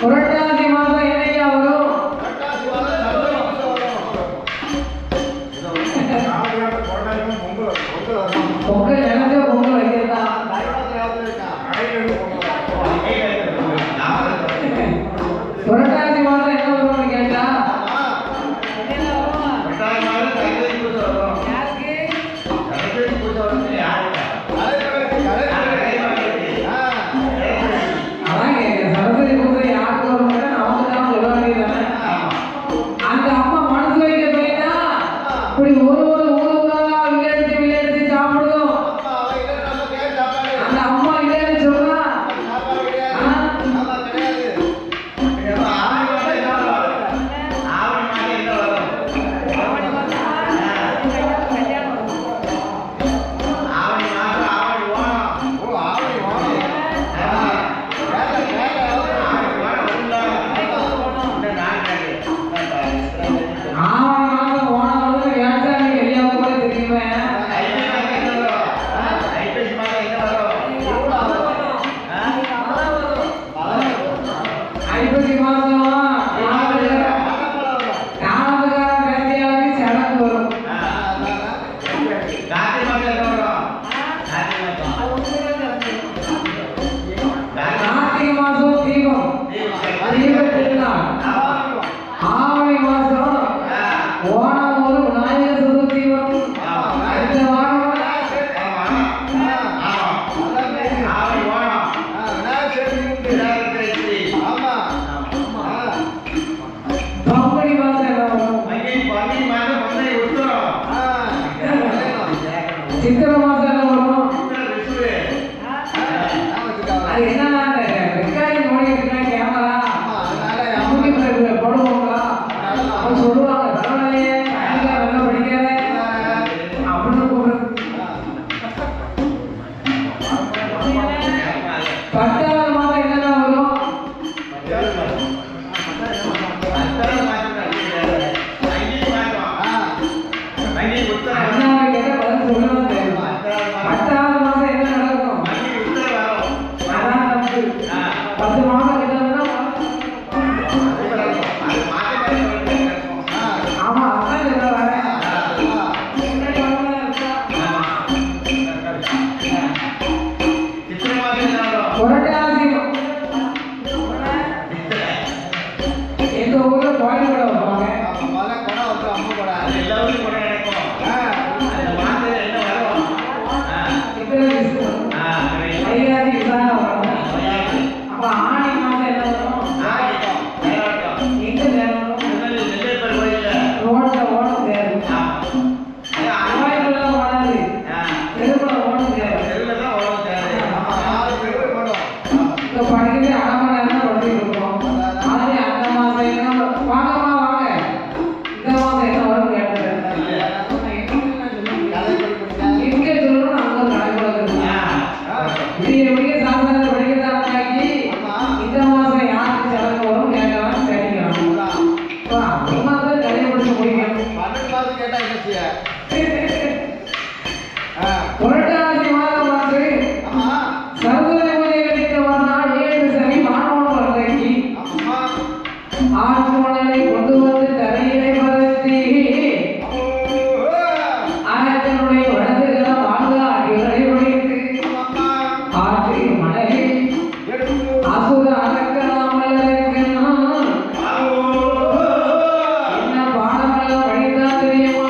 புரட்டாசி மாதம் என்னையா வரும்? பொங்கல் நினைச்ச பொங்கல் வைக்கிறதா? புரட்டாசி மாதம் என்ன வரும்னு கேட்டா சித்திரை மாசம் என்ன வரும்? அது என்னன்னா ரெக்கார்டிங் ஓடிட்டு இருக்கா கேமரா போடுவாங்களா அவங்க சொல்லுவாங்க பரவாயில்லையே நல்லா படிக்காத அப்படின்னு கூப்பிடுறது. 10வது மாதம் என்னென்ன வரும்? எங்க ஊர்ல கோயில் கூட வைப்பாங்க. அப்ப ஆணி மாசம் என்ன வரும்? எங்க தேரும்? ரோட்ல ஓடம் தேரும். கோயில்ல ஓடாது, தெருவுல ஓடம் தேரும். இப்ப படிக்கவே அடமான நேரம் கொண்டு இருக்கோம். அதுல அந்த மாசம் என்ன வாங்கம்மா வாங்க இந்த மாசம் என்ன வரும் கேட்டது எங்க சொல்லணும் அங்க கடைபிடிக்கிறது. விடிய சாஸ்திரத்தை படிக்கிறதாக்கி இந்த மாசம் யாருக்கு செலவு வரும் கேட்கலாம் கிடைக்கலாம். அந்த மாசம் கடைபிடிச்சு முடிக்கணும். புரட்டாசி மாதம் வந்து சர்வதேச பூஜைகளுக்கு வந்தால் 7 சனி மாணவன் வருகைக்கு ஆற்றுமணலை கொண்டு வந்து தரையிலே பரத்தி ஆயத்தனுடைய வடதுகளை வாழ்க அடிகளை உடைத்து ஆற்றின் மணலில் அசுர அடக்கலாம் என்ன பாடமெல்லாம் படித்தா தெரியுமா?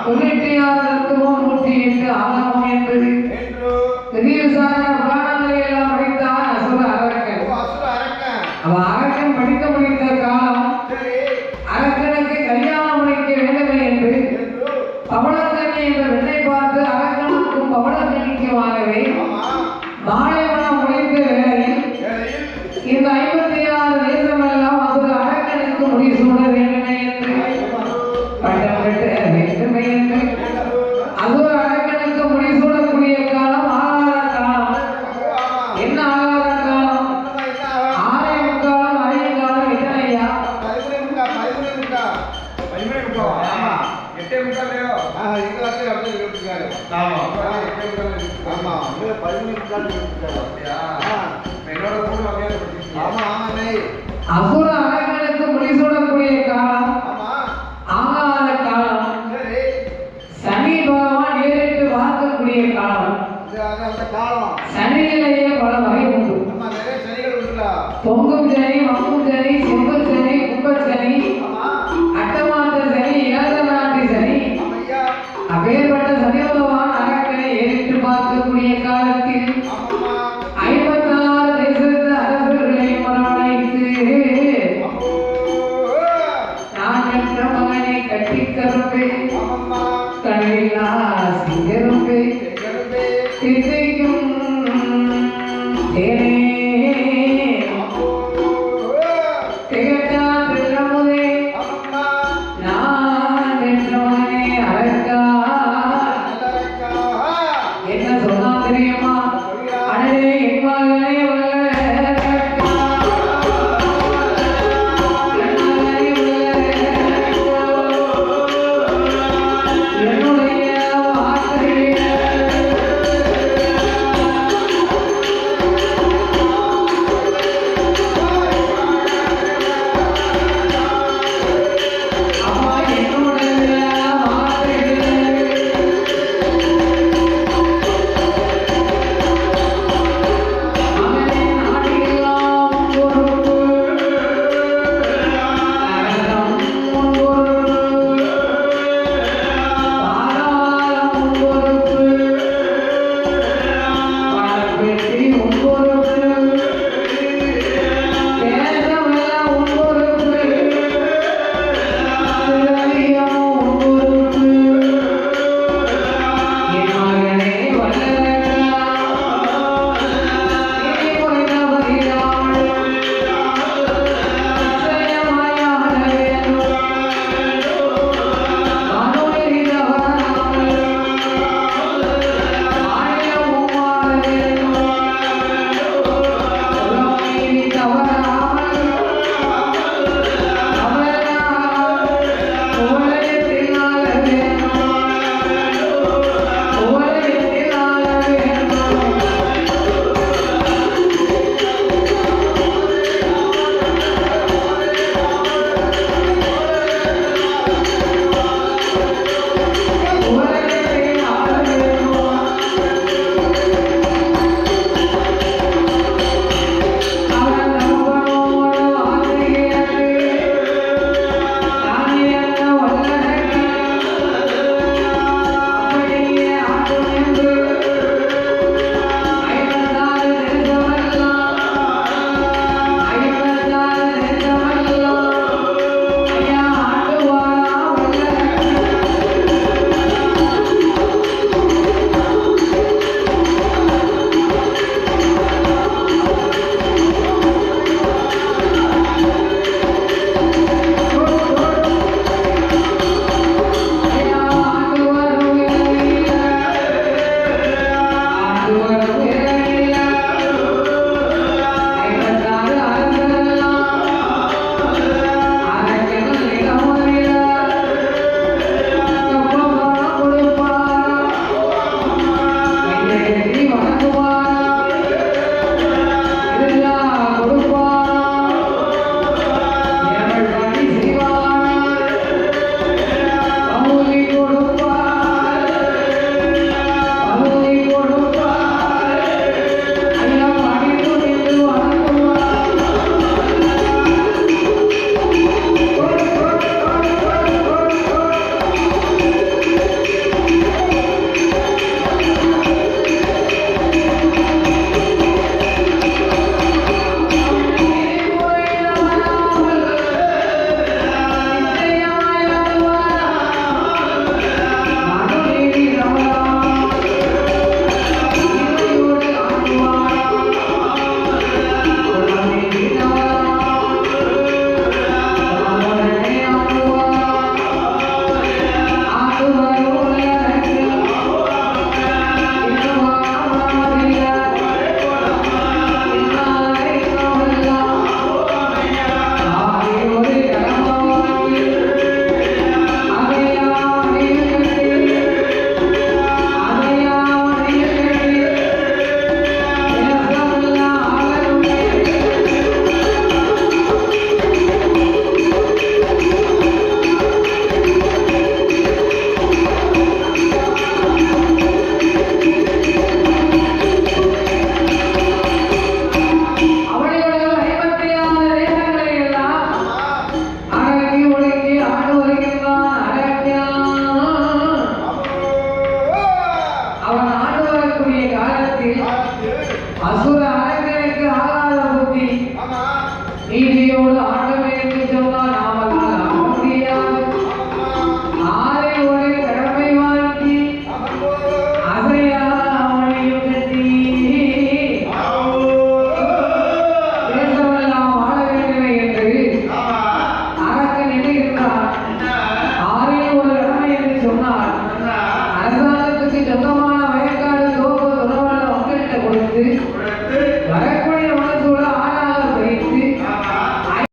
96 தத்துவம் 108 ஆகமம் என்பது பெரிய விசாரணை புராணங்களை எல்லாம் படித்தான் அசுர அரக்கன். அவன் அரக்கன் படிக்க முடிந்த காலம் அரக்கனுக்கு கல்யாணம் முடிக்க வேண்டுமே என்று பவளக்கண்ணி என்ற பெண்ணை பார்த்து அரக்கனுக்கும் பவளக்கண்ணிக்குமாகவே மாலைமணம் முடிந்த வேளையில் இந்த 56 தேசமெல்லாம் அசுர அரக்கனுக்கு முடிசூட வேண்டுமே என்று பட்டம் பெற்ற வேண்டுமே என்று அசுர அரக்கனுக்கு முடிசூடக்கூடிய காலம் ஆகாத காலம். என்ன ஆகாத காலம்? 6 அரையும் காலம் எத்தனையா? 8 அசுர அரக்கனுக்கு முடிசூடக்கூடிய காலம் ஆகாத காலம். சனி பகவான் நேரிட்டு பார்க்கக்கூடிய காலம். சனியிலேயே பல வகை உண்டு. பொங்கும் சனி, மங்கும் சனி, செம்பு சனி, கும்பச் சனி, அட்டமாத்த சனி, ஏழநாட்டி சனி. அப்பேற்பட்ட சனி பகவான் அரக்கனை ஏறிட்டு பார்க்கக்கூடிய காலத்தில் 56 தேசத்து அரசர்களை மரவணைத்து நான் என்ற மகனை கட்டிக்கருப்பே கண்ணில்லா சிங்கருப்பே திசைக்கும் தேனே திகட்டா திருமுதே நான் என்ற மகனே அரக்கா என்ன சொன்னா தெரியுமா? அடே என் மகனே என்னுடைய பக்தியோடு ஆட வேண்டும் சொன்னால் நாம